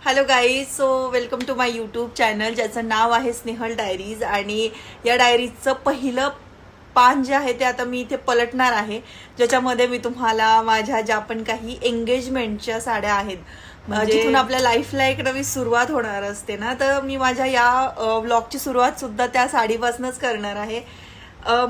Hello guys, so welcome to my YouTube channel ज्याचं नाव आहे स्नेहल डायरीज. आणि या डायरीजचं पहिलं पान जे आहे ते आता मी इथे पलटणार आहे, ज्याच्यामध्ये मी तुम्हाला माझ्या ज्या पण काही एंगेजमेंटच्या साड्या आहेत, जिथून आपल्या लाईफला एक नवी सुरुवात होणार असते ना, तर मी माझ्या या व्लॉगची सुरुवात सुद्धा त्या साडीपासूनच करणार आहे.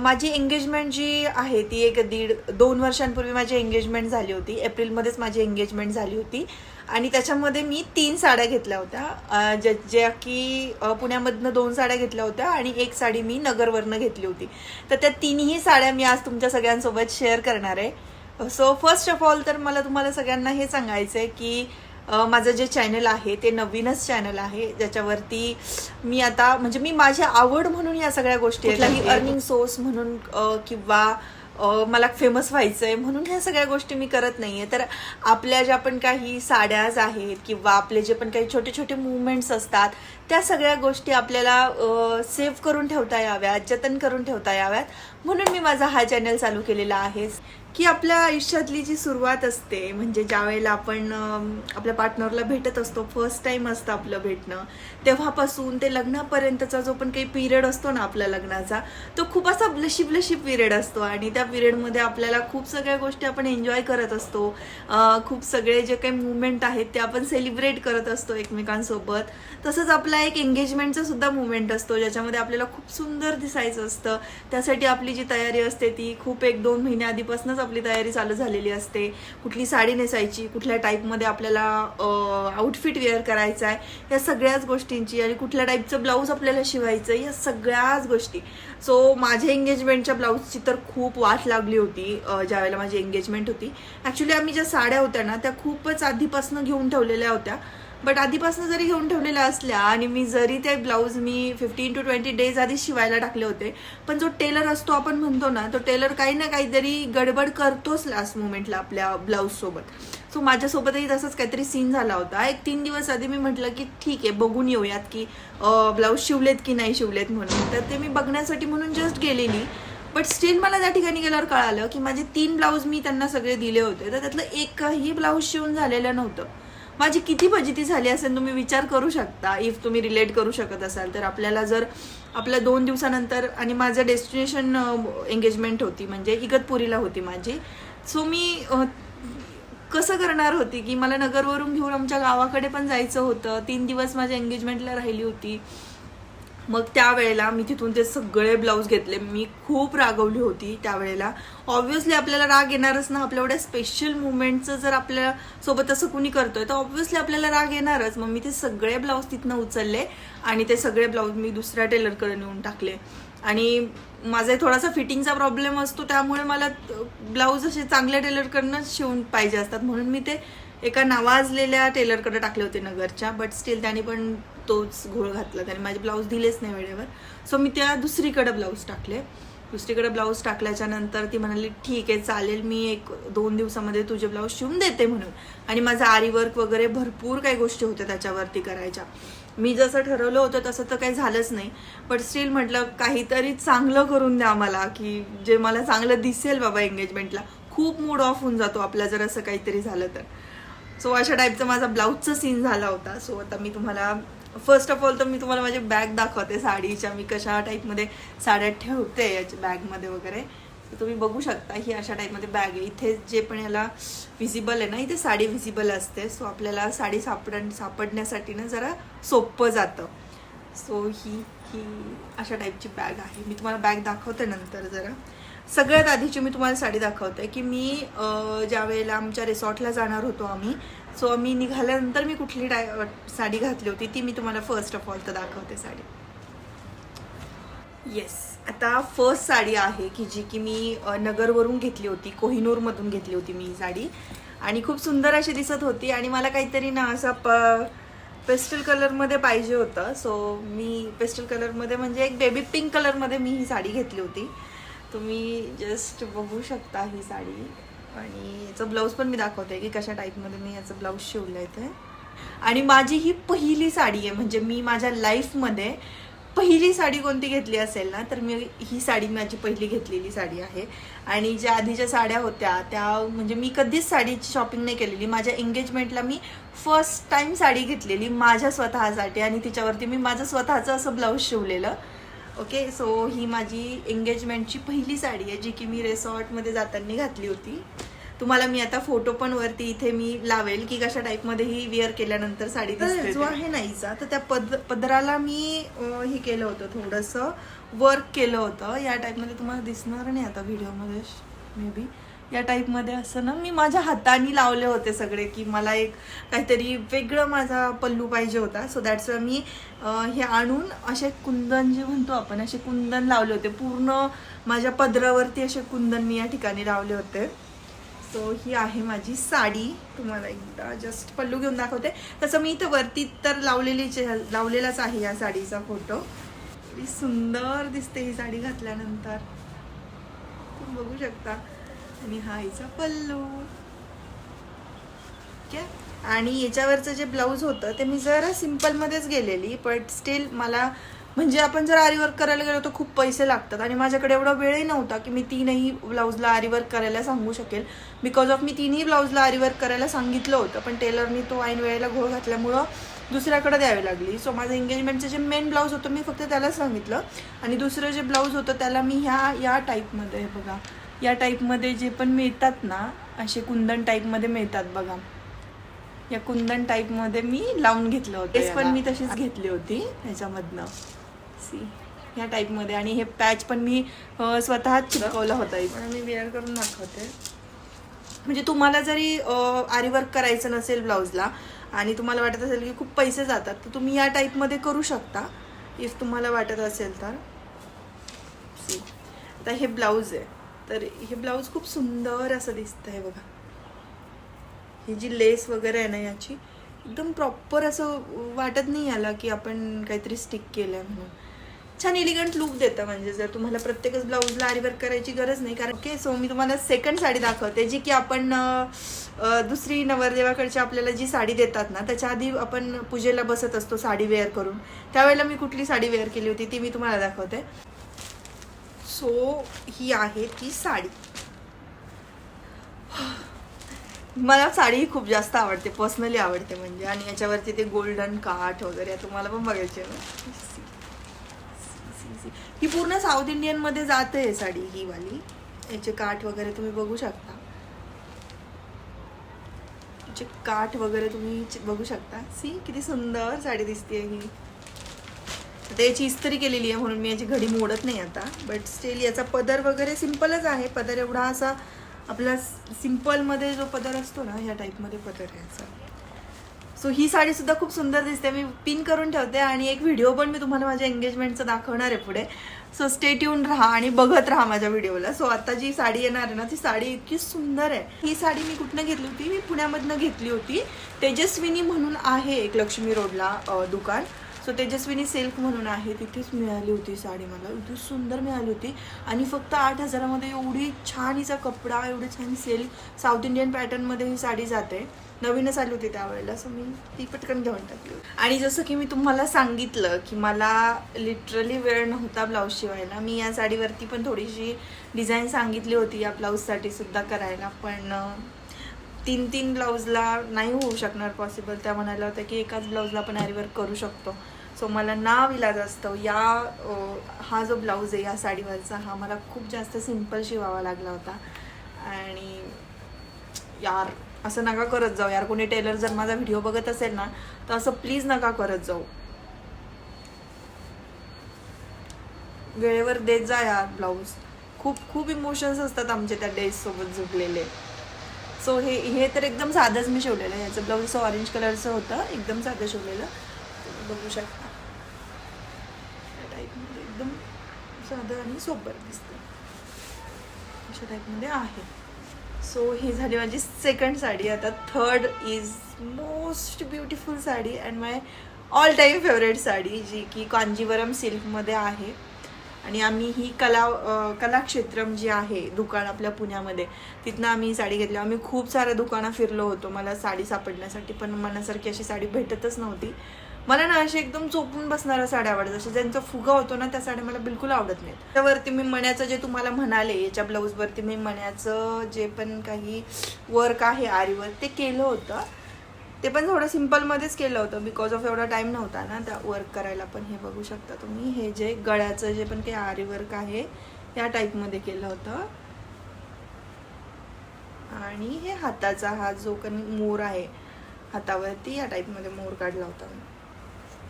माझी एंगेजमेंट जी आहे ती एक 1.5-2 वर्षांपूर्वी माझी एंगेजमेंट झाली होती. एप्रिलमध्येच माझी एंगेजमेंट झाली होती आणि त्याच्यामध्ये मी 3 साड्या घेतल्या होत्या, ज्या की पुण्यामधनं 2 साड्या घेतल्या होत्या आणि एक साडी मी नगरवरनं घेतली होती. तर त्या तिन्ही साड्या मी आज तुमच्या सगळ्यांसोबत शेअर करणार आहे. सो फर्स्ट ऑफ ऑल तर मला तुम्हाला सगळ्यांना हे सांगायचं आहे की माझं जे चॅनल आहे ते नवीनच चॅनल आहे, ज्याच्यावरती मी आता म्हणजे मी माझी आवड म्हणून या सगळ्या गोष्टी, कुठलाही अर्निंग सोर्स म्हणून किंवा मला फेमस व्हायचंय म्हणून ह्या सगळ्या गोष्टी मी करत नाहीये. तर आपल्या ज्या पण काही साड्याज आहेत किंवा आपले जे पण काही छोटे छोटे मुवमेंट्स असतात त्या सगळ्या गोष्टी आपल्याला सेव्ह करून ठेवता याव्यात, जतन करून ठेवता याव्यात, म्हणून मी माझा हा चॅनल चालू केलेला आहे. की आपल्या आयुष्यातली जी सुरुवात असते, म्हणजे ज्या वेळेला आपण आपल्या पार्टनरला भेटत असतो, फर्स्ट टाइम असतं आपलं भेटणं, तेव्हापासून ते लग्नापर्यंतचा जो पण काही पिरियड असतो ना आपल्या लग्नाचा, तो खूप असा ब्लशी पिरियड असतो. आणि त्या पिरियडमध्ये आपल्याला खूप सगळ्या गोष्टी आपण एन्जॉय करत असतो, खूप सगळे जे काही मुवमेंट आहेत ते आपण सेलिब्रेट करत असतो एकमेकांसोबत. तसंच आपला एक एंगेजमेंटचा सुद्धा मुवमेंट असतो, ज्याच्यामध्ये आपल्याला खूप सुंदर दिसायचं असतं. त्यासाठी आपली जी तयारी असते ती खूप 1-2 महिने आधीपासूनच आपली तयारी चालू झालेली असते. कुठली साडी नेसायची, कुठल्या टाईपमध्ये आपल्याला आउटफिट वेअर करायचा आहे, या सगळ्याच गोष्टींची, आणि कुठल्या टाईपचं ब्लाऊज आपल्याला शिवायचं, या सगळ्याच गोष्टी. सो माझ्या एंगेजमेंटच्या ब्लाऊजची तर खूप वाट लागली होती ज्या वेळेला माझी एंगेजमेंट होती. ॲक्च्युली आम्ही ज्या साड्या होत्या ना त्या खूपच आधीपासून घेऊन ठेवलेल्या होत्या. बट आधीपासून जरी घेऊन ठेवलेल्या असल्या आणि मी जरी ते ब्लाऊज मी 15 to 20 डेज आधी शिवायला टाकले होते, पण जो टेलर असतो आपण म्हणतो ना, तो टेलर काही ना काहीतरी गडबड करतोच लास्ट मोमेंटला आपल्या ब्लाऊजसोबत. सो माझ्यासोबतही तसंच काहीतरी सीन झाला होता. 1-3 दिवस आधी मी म्हटलं की ठीक आहे, बघून येऊयात की ब्लाऊज शिवलेत की नाही शिवलेत म्हणून. तर ते मी बघण्यासाठी म्हणून जस्ट गेलेली. बट स्टील मला त्या ठिकाणी गेल्यावर कळालं की माझे 3 ब्लाऊज मी त्यांना सगळे दिले होते, तर त्यातलं एकही ब्लाऊज शिवून झालेलं नव्हतं. माझी किती फजिती झाली असेल तुम्ही विचार करू शकता. इफ तुम्ही रिलेट करू शकत असाल तर आपल्याला जर आपल्या 2 दिवसानंतर, आणि माझं डेस्टिनेशन एंगेजमेंट होती म्हणजे इगतपुरीला होती माझी. सो मी कसं करणार होती की मला नगरवरून घेऊन आमच्या गावाकडे पण जायचं होतं. 3 दिवस माझ्या एंगेजमेंटला राहिली होती. मग त्यावेळेला मी तिथून ते सगळे ब्लाऊज घेतले. मी खूप रागवली होती त्यावेळेला. ऑब्व्हियसली आपल्याला राग येणारच ना, आपल्या एवढ्या स्पेशल मुवमेंटचं जर आपल्या सोबत असं कुणी करतोय तर ऑब्व्हियसली आपल्याला राग येणारच. मग मी ते सगळे ब्लाऊज तिथनं उचलले आणि ते सगळे ब्लाऊज मी दुसऱ्या टेलरकडे नेऊन टाकले. आणि माझा थोडासा फिटिंगचा प्रॉब्लेम असतो, त्यामुळे मला ब्लाऊज असे चांगल्या टेलरकडनंच शिवून पाहिजे असतात, म्हणून मी ते एका नावाजलेल्या टेलरकडे टाकले होते नगरच्या. बट स्टील त्याने पण तोच घोळ घातला, त्याने माझे ब्लाऊज दिलेच नाही वेळेवर. सो मी त्या दुसरीकडे ब्लाऊज टाकले. दुसरीकडे ब्लाऊज टाकल्याच्या नंतर ती म्हणाली ठीक आहे चालेल, मी 1-2 दिवसामध्ये तुझे ब्लाऊज शिवून देते म्हणून. आणि माझा आरी वर्क वगैरे भरपूर काही गोष्टी होत्या त्याच्यावरती करायच्या. मी जसं ठरवलं होतं तसं तर काही झालंच नाही. बट स्टील म्हटलं काहीतरी चांगलं करून द्या मला, की जे मला चांगलं दिसेल बाबा एंगेजमेंटला. खूप मूड ऑफ होऊन जातो आपला जर असं काहीतरी झालं तर. सो अशा टाईपचा माझा ब्लाऊजचा सीन झाला होता. सो आता मी तुम्हाला फर्स्ट ऑफ ऑल तर मी तुम्हाला माझी बॅग दाखवते साडीच्या, मी कशा टाईपमध्ये साड्या ठेवते याच्या बॅगमध्ये वगैरे. तर तुम्ही बघू शकता ही अशा टाईपमध्ये बॅग आहे. इथे जे पण याला व्हिजिबल आहे ना, इथे साडी व्हिजिबल असते. सो आपल्याला साडी सापडण्यासाठी ना जरा सोपं जातं. सो ही अशा टाईपची बॅग आहे. मी तुम्हाला बॅग दाखवते नंतर. जरा सगळ्यात आधीची मी तुम्हाला साडी दाखवते की मी ज्या वेळेला आमच्या रिसॉर्टला जाणार होतो आम्ही, सो आम्ही निघाल्यानंतर मी कुठली साडी घातली होती ती मी तुम्हाला फर्स्ट ऑफ ऑल तर दाखवते साडी. येस, आता फर्स्ट साडी आहे की जी की मी नगरवरून घेतली होती, कोहिनूरमधून घेतली होती मी ही साडी. आणि खूप सुंदर अशी दिसत होती आणि मला काहीतरी ना असा पेस्टल कलरमध्ये पाहिजे होतं. सो मी पेस्टल कलरमध्ये म्हणजे एक बेबी पिंक कलरमध्ये मी ही साडी घेतली होती. तुम्ही जस्ट बघू शकता ही साडी. आणि याचं ब्लाऊज पण मी दाखवते की कशा टाईपमध्ये मी याचं ब्लाऊज शिवलं आहे ते. आणि माझी ही पहिली साडी आहे, म्हणजे मी माझ्या लाईफमध्ये पहिली साडी कोणती घेतली असेल ना तर मी ही साडी माझी पहिली घेतलेली साडी आहे. आणि ज्या आधीच्या साड्या होत्या त्या म्हणजे मी कधीच साडीची शॉपिंग नाही केलेली. माझ्या एंगेजमेंटला मी फर्स्ट टाइम साडी घेतलेली माझ्या स्वतःसाठी आणि तिच्यावरती मी माझं स्वतःचं असं ब्लाऊज शिवलेलं. ओके, सो ही माझी एंगेजमेंटची पहिली साडी आहे जी की मी रिसॉर्टमध्ये जाताना घातली होती. तुम्हाला मी आता फोटो पण वरती इथे मी लावेल की कशा टाईपमध्ये ही वेअर केल्यानंतर साडी दिसते. जो आहे नाहीचा तर त्या पदराला मी हे केलं होतं, थोडंसं वर्क केलं होतं. या टाईपमध्ये तुम्हाला दिसणार नाही आता व्हिडिओमध्ये मे बी. या टाईपमध्ये असं ना मी माझ्या हाताने लावले होते सगळे की मला एक काहीतरी वेगळं माझा पल्लू पाहिजे होता. सो दॅट्स वाय मी हे आणून असे कुंदन जे म्हणतो आपण असे कुंदन लावले होते. पूर्ण माझ्या पदरावरती असे कुंदन मी या ठिकाणी लावले होते. सो ही आहे माझी साडी. तुम्हाला एकदा जस्ट पल्लू घेऊन दाखवते. तसं मी इथं वरती तर लावलेलाच आहे या साडीचा फोटो. किती सुंदर दिसते ही साडी घातल्यानंतर तुम्ही बघू शकता. आणि हा हिचा पल्लू. ओके, आणि याच्यावरचं जे ब्लाऊज होतं ते मी जरा सिम्पलमध्येच गेलेली, बट स्टील मला म्हणजे आपण जर आरी वर्क करायला गेलो तर खूप पैसे लागतात आणि माझ्याकडे एवढा वेळही नव्हता की मी तीनही ब्लाऊजला आरी वर्क करायला सांगू शकेल. बिकॉज ऑफ मी तिन्ही ब्लाऊजला आरी वर्क करायला सांगितलं होतं पण टेलरनी तो ऐन वेळेला घोळ घातल्यामुळं दुसऱ्याकडे द्यावी लागली. सो माझं एंगेजमेंटचं जे मेन ब्लाऊज होतं मी फक्त त्याला सांगितलं आणि दुसरं जे ब्लाऊज होतं त्याला मी या टाईपमध्ये बघा, या टाईपमध्ये जे पण मिळतात ना असे कुंदन टाईपमध्ये मिळतात बघा, या कुंदन टाईपमध्ये मी लावून घेतलं होतं. तेच पण मी तशीच घेतली होती ह्याच्यामधनं सी ह्या टाईपमध्ये. आणि हे पॅच पण मी स्वतःच चिपकवलं होतं. पण मी वेअर करून दाखवते. म्हणजे तुम्हाला जरी आरी वर्क करायचं नसेल ब्लाऊजला आणि तुम्हाला वाटत असेल की खूप पैसे जातात तर तुम्ही या टाईपमध्ये करू शकता इफ तुम्हाला वाटत असेल तर. सी आता हे ब्लाऊज आहे तर हे ब्लाऊज खूप सुंदर असं दिसतं आहे बघा. ही जी लेस वगैरे आहे ना याची एकदम प्रॉपर असं वाटत नाही याला की आपण काहीतरी स्टिक केलं आहे म्हणून. छान एलिगंट लुक देतं. म्हणजे जर तुम्हाला प्रत्येकच ब्लाऊजला आरी वर्क करायची गरज नाही कारण ओके. सो मी तुम्हाला सेकंड साडी दाखवते जी की आपण दुसरी नवरदेवाकडची आपल्याला जी साडी देतात ना त्याच्या आधी आपण पूजेला बसत असतो साडी वेअर करून. त्यावेळेला मी कुठली साडी वेअर केली होती ती मी तुम्हाला दाखवते. सो ही आहे ती साडी. मला साडी खूप जास्त आवडते, पर्सनली आवडते म्हणजे. आणि याच्यावरती ते गोल्डन काठ वगैरे तुम्हाला पण बघायचे ना. ही पूर्ण साऊथ इंडियन मध्ये जाते साडी ही वाली. याचे काठ वगैरे तुम्ही बघू शकता, याचे काठ वगैरे तुम्ही बघू शकता. सी किती सुंदर साडी दिसते ही. आता याची इस्त्री केलेली आहे म्हणून मी याची घडी मोडत नाही आता. बट स्टील याचा पदर वगैरे सिम्पलच आहे. पदर एवढा असा आपला सिम्पलमध्ये जो पदर असतो ना ह्या टाईपमध्ये पदर आहे याचा. सो ही साडी सुद्धा खूप सुंदर दिसते. मी पिन करून ठेवते आणि एक व्हिडिओ पण मी तुम्हाला माझ्या एंगेजमेंटचं दाखवणार आहे पुढे. सो स्टे ट्यून राहा आणि बघत राहा माझ्या व्हिडिओला. सो आता जी साडी येणार आहे ना ती साडी इतकी सुंदर आहे. ही साडी मी कुठनं घेतली होती, मी पुण्यामधनं घेतली होती. तेजस्विनी म्हणून आहे एक लक्ष्मी रोडला दुकान. सो तेजस्विनी सिल्क म्हणून आहे, तिथेच मिळाली होती साडी मला. इतकी सुंदर मिळाली होती आणि फक्त 8,000मध्ये एवढी छान हिचा कपडा, एवढी छान सिल्क साऊथ इंडियन पॅटर्नमध्ये ही साडी जाते. नवीनच आली होती त्यावेळेला. सो मी ती पटकन घेऊन टाकली. आणि जसं की मी तुम्हाला सांगितलं की मला लिटरली वेळ नव्हता ब्लाऊज शिवायला. मी या साडीवरती पण थोडीशी डिझाईन सांगितली होती या ब्लाऊजसाठी सुद्धा करायला, पण 3 ब्लाऊजला नाही होऊ शकणार पॉसिबल. त्या म्हणाल्या होत्या की एकाच ब्लाऊजला आपण आरी वर्क करू शकतो. सो मला नाविलाज असतं हा जो ब्लाऊज आहे या साडीवरचा हा मला खूप जास्त सिम्पल शिवावा लागला होता. आणि यार असं नका करत जाऊ यार. कोणी टेलर जर माझा व्हिडिओ बघत असेल ना तर असं प्लीज नका करत जाऊ. वेळेवर देत जा यार ब्लाऊज. खूप खूप इमोशन्स असतात आमचे त्या डेज सोबत जुळलेले. सो हे तर एकदम साधंच मी शिवलेलं. याचं ब्लाऊज असं ऑरेंज कलरचं होतं, एकदम साधं शिवलेलं. बघू शकता या टाईपमध्ये एकदम साधं आणि सोबर दिसतं अशा टाईपमध्ये आहे. सो ही झाली माझी सेकंड साडी. आता third is most beautiful sari and my all time favourite sari जी की कांजीवरम सिल्कमध्ये आहे. आणि आम्ही ही कलाक्षेत्रम जी आहे दुकान आपल्या पुण्यामध्ये तिथनं आम्ही ही साडी घेतली. आम्ही खूप साऱ्या दुकानं फिरलो होतो मला साडी सापडण्यासाठी, पण मनासारखी अशी साडी भेटतच नव्हती. मला ना असे एकदम चोपून बसणाऱ्या साड्या आवडतात, जसे ज्यांचा फुगा होतो ना त्या साड्या मला बिलकुल आवडत नाहीत. त्यावरती मी मण्याचं जे तुम्हाला म्हणाले, याच्या ब्लाऊजवरती मी मण्याचं जे पण काही वर्क आहे आरीवर ते केलं होतं. ते पण थोडं सिम्पलमध्येच केलं होतं, बिकॉज ऑफ एवढा टाईम नव्हता ना त्या वर्क करायला. पण हे बघू शकता तुम्ही, हे जे गळ्याचं जे पण काही आरी वर्क आहे या टाईपमध्ये केलं होतं. आणि हे हाताचा हा जो काही मोर आहे हातावरती, या टाईपमध्ये मोर काढला होता.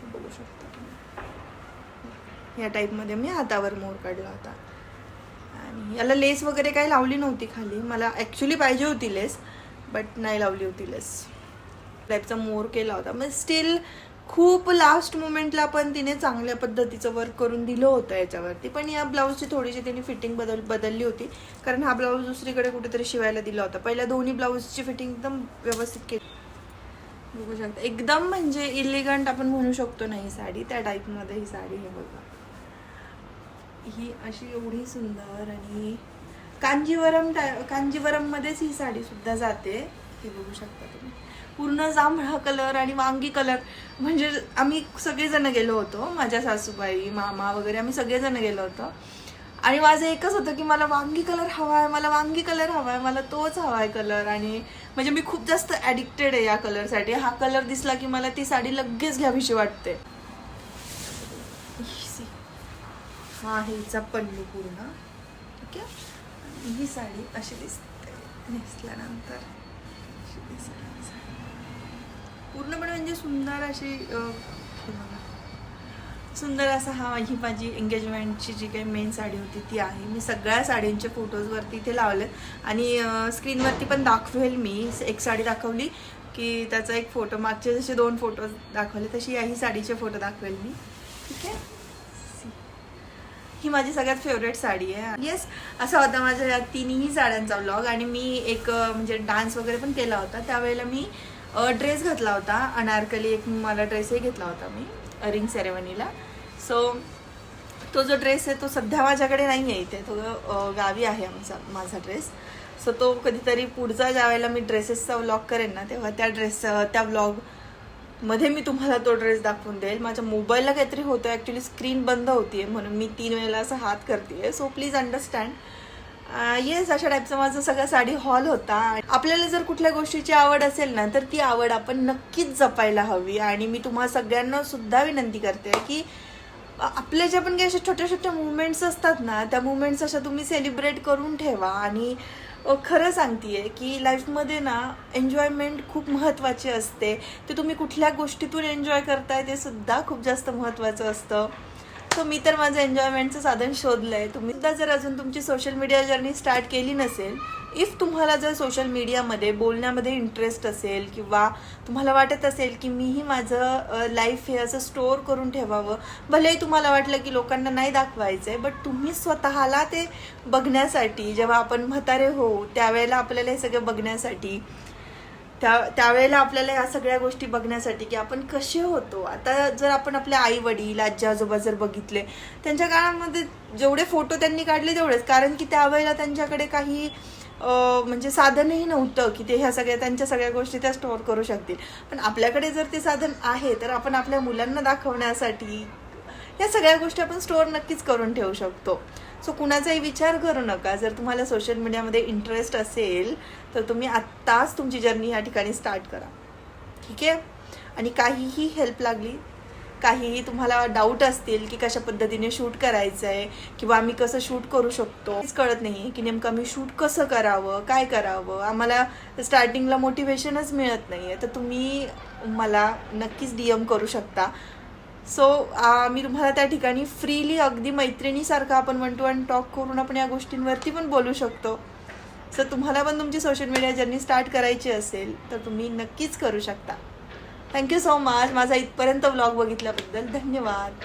बघू शकता तुम्ही, या टाईपमध्ये मी हातावर मोर काढला होता. आणि याला लेस वगैरे काही लावली नव्हती खाली, मला ॲक्च्युली पाहिजे होती लेस, बट नाही लावली होती लेस. टाईपचा मोर केला होता. मग स्टील खूप लास्ट मोमेंटला पण तिने चांगल्या पद्धतीचं वर्क करून दिलं होतं याच्यावरती. पण या ब्लाऊजची थोडीशी तिने फिटिंग बदलली होती, कारण हा ब्लाऊज दुसरीकडे कुठेतरी शिवायला दिला होता. पहिल्या दोन्ही ब्लाऊजची फिटिंग एकदम व्यवस्थित केली. बघू शकता, एकदम म्हणजे इलिगंट आपण म्हणू शकतो ना ही साडी, त्या टाईपमध्ये ही साडी. हे बघा, ही अशी एवढी सुंदर आणि कांजीवरममध्येच ही साडी सुद्धा जाते. हे बघू शकता तुम्ही, पूर्ण जांभळा कलर आणि वांगी कलर. म्हणजे आम्ही सगळेजण गेलो होतो, माझ्या सासूबाई, मामा वगैरे, आम्ही सगळेजण गेलो होतो. आणि माझं एकच होतं की मला वांगी कलर हवा आहे, मला वांगी कलर हवा आहे, मला तोच हवा आहे कलर. आणि म्हणजे मी खूप जास्त ॲडिक्टेड आहे या कलरसाठी. हा कलर दिसला की मला ती साडी लगेच घ्यावीशी वाटते. हा आहे हिचा पल्लू पूर्ण, ठीक आहे. ही साडी अशी दिसते नेसल्यानंतर, पूर्णपणे म्हणजे सुंदर अशी. सुंदर असा हा ही माझी एंगेजमेंटची जी काही मेन साडी होती ती आहे. मी सगळ्या साडींचे फोटोजवरती इथे लावले आणि स्क्रीनवरती पण दाखवेल. मी एक साडी दाखवली की त्याचा एक फोटो, मागचे जसे 2 फोटो दाखवले तशी याही साडीचे फोटो दाखवेल मी, ठीक आहे. ही माझी सगळ्यात फेवरेट साडी आहे. येस, असा होता माझ्या या तिन्ही साड्यांचा व्लॉग. आणि मी एक म्हणजे डान्स वगैरे पण केला होता, त्यावेळेला मी ड्रेस घातला होता अनारकली. एक मला ड्रेसही घेतला होता मी रिंग सेरेमनीला. सो तो जो ड्रेस आहे तो सध्या माझ्याकडे नाही आहे इथे, तो गावी आहे माझा ड्रेस. सो तो कधीतरी पुढचा ज्या वेळेला मी ड्रेसेसचा व्लॉग करेन ना, तेव्हा त्या व्लॉगमध्ये मी तुम्हाला तो ड्रेस दाखवून देईल. माझ्या मोबाईलला काहीतरी होतं, ॲक्च्युली स्क्रीन बंद होती म्हणून मी 3 वेळेला असं हात करते. So please understand. येस, अशा टाईपचा माझा सगळा साडी हॉल होता. आपल्याला जर कुठल्या गोष्टीची आवड असेल ना, तर ती आवड आपण नक्कीच जपायला हवी. आणि मी तुम्हा सगळ्यांना सुद्धा विनंती करते की आपल्या ज्या पण काही अशा छोट्या छोट्या मुवमेंट्स असतात ना, त्या मुवमेंट्स अशा तुम्ही सेलिब्रेट करून ठेवा. आणि खरं सांगते आहे की लाईफमध्ये ना एन्जॉयमेंट खूप महत्त्वाची असते. ते तुम्ही कुठल्या गोष्टीतून एन्जॉय करताय ते सुद्धा खूप जास्त महत्त्वाचं असतं. सो मी तर माझं एन्जॉयमेंटचं साधन शोधलं आहे. तुम्ही सुद्धा जर अजून तुमची सोशल मीडिया जर्नी स्टार्ट केली नसेल, इफ तुम्हाला जर सोशल मीडियामध्ये बोलण्यामध्ये इंटरेस्ट असेल किंवा तुम्हाला वाटत असेल की मीही माझं लाईफ हे असं स्टोअर करून ठेवावं, भलेही तुम्हाला वाटलं की लोकांना नाही दाखवायचं आहे, बट तुम्ही स्वतःला ते बघण्यासाठी, जेव्हा आपण म्हातारे होऊ त्यावेळेला आपल्याला हे सगळं बघण्यासाठी, त्यावेळेला आपल्याला या सगळ्या गोष्टी बघण्यासाठी की आपण कसे होतो. आता जर आपण आपल्या आई वडील, आजी आजोबा जर बघितले, त्यांच्या काळामध्ये जेवढे फोटो त्यांनी काढले तेवढेच, कारण की त्यावेळेला त्यांच्याकडे काही म्हणजे साधनही नव्हतं की ते ह्या सगळ्या त्यांच्या सगळ्या गोष्टी त्या स्टोअर करू शकतील. पण आपल्याकडे जर ते साधन आहे तर आपण आपल्या मुलांना दाखवण्यासाठी या सगळ्या गोष्टी आपण स्टोअर नक्कीच करून ठेवू शकतो. सो कुणाचाही विचार करू नका. जर तुम्हाला सोशल मीडियामध्ये इंटरेस्ट असेल तर तुम्ही आत्ताच तुमची जर्नी ह्या ठिकाणी स्टार्ट करा, ठीक आहे. आणि काहीही हेल्प लागली, काहीही तुम्हाला डाऊट असतील की कशा पद्धतीने शूट करायचं आहे किंवा आम्ही कसं शूट करू शकतो, हेच कळत नाही की नेमकं आम्ही शूट कसं करावं, काय करावं, आम्हाला स्टार्टिंगला मोटिवेशनच मिळत नाही आहे, तर तुम्ही मला नक्कीच DM करू शकता. सो मी तुम्हाला त्या ठिकाणी फ्रीली अगदी मैत्रिणीसारखं आपण 1 to 1 टॉक करून आपण या गोष्टींवरती पण बोलू शकतो. सो तुम्हाला पण तुमची सोशल मीडिया जर्नी स्टार्ट करायची असेल तर तुम्ही नक्कीच करू शकता. Thank you so much. माझा इथपर्यंत व्लॉग बघितल्याबद्दल धन्यवाद.